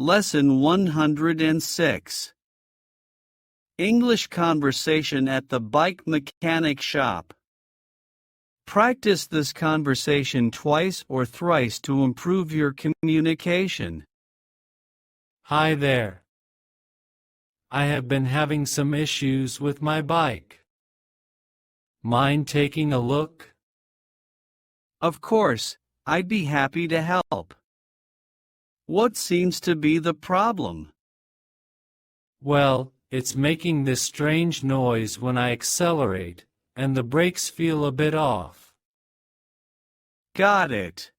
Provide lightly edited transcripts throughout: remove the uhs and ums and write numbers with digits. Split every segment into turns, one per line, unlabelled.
Lesson 106. English conversation at the bike mechanic shop. Practice this conversation twice or thrice to improve your communication.
Hi there. I have been having some issues with my bike. Mind taking a look?
Of course, I'd be happy to help. What seems to be the problem?
Well, it's making this strange noise when I accelerate, and the brakes feel a bit off.
Got it.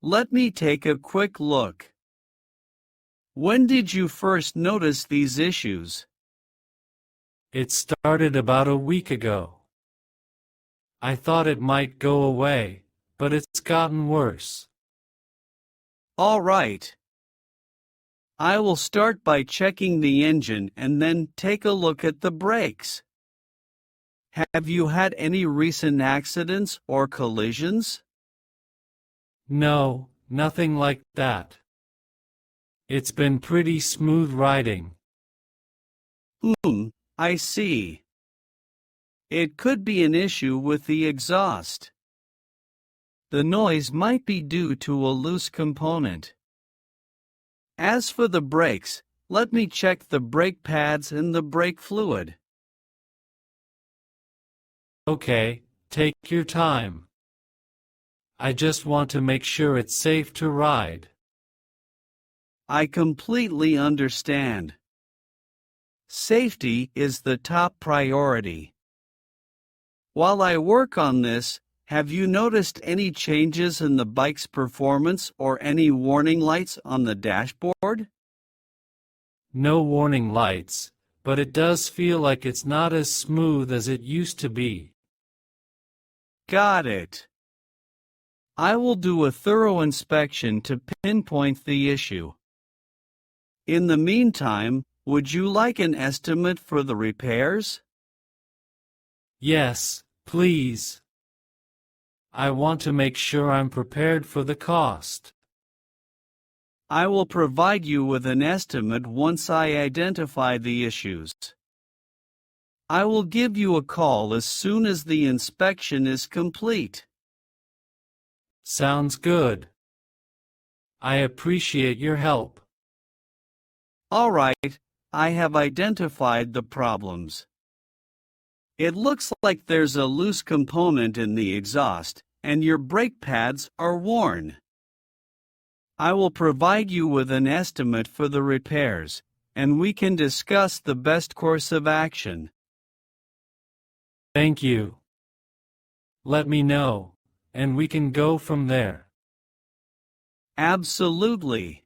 Let me take a quick look. When did you first notice these issues?
It started about a week ago. I thought it might go away, but it's gotten worse.
All right. I will start by checking the engine and then take a look at the brakes. Have you had any recent accidents or collisions?
No, nothing like that. It's been pretty smooth riding.
I see. It could be an issue with the exhaust. The noise might be due to a loose component. As for the brakes, let me check the brake pads and the brake fluid.
Okay, take your time. I just want to make sure it's safe to ride.
I completely understand. Safety is the top priority. While I work on this, have you noticed any changes in the bike's performance or any warning lights on the dashboard?
No warning lights, but it does feel like it's not as smooth as it used to be.
Got it. I will do a thorough inspection to pinpoint the issue. In the meantime, would you like an estimate for the repairs?
Yes, please. I want to make sure I'm prepared for the cost.
I will provide you with an estimate once I identify the issues. I will give you a call as soon as the inspection is complete.
Sounds good. I appreciate your help.
All right, I have identified the problems. It looks like there's a loose component in the exhaust, and your brake pads are worn. I will provide you with an estimate for the repairs, and we can discuss the best course of action.
Thank you. Let me know, and we can go from there.
Absolutely.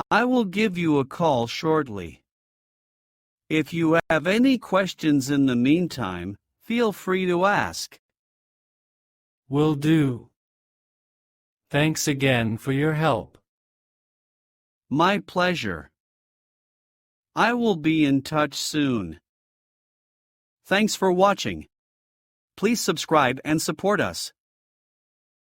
I will give you a call shortly. If you have any questions in the meantime, feel free to ask.
Will do. Thanks again for your help.
My pleasure. I will be in touch soon. Thanks for watching. Please subscribe and support us.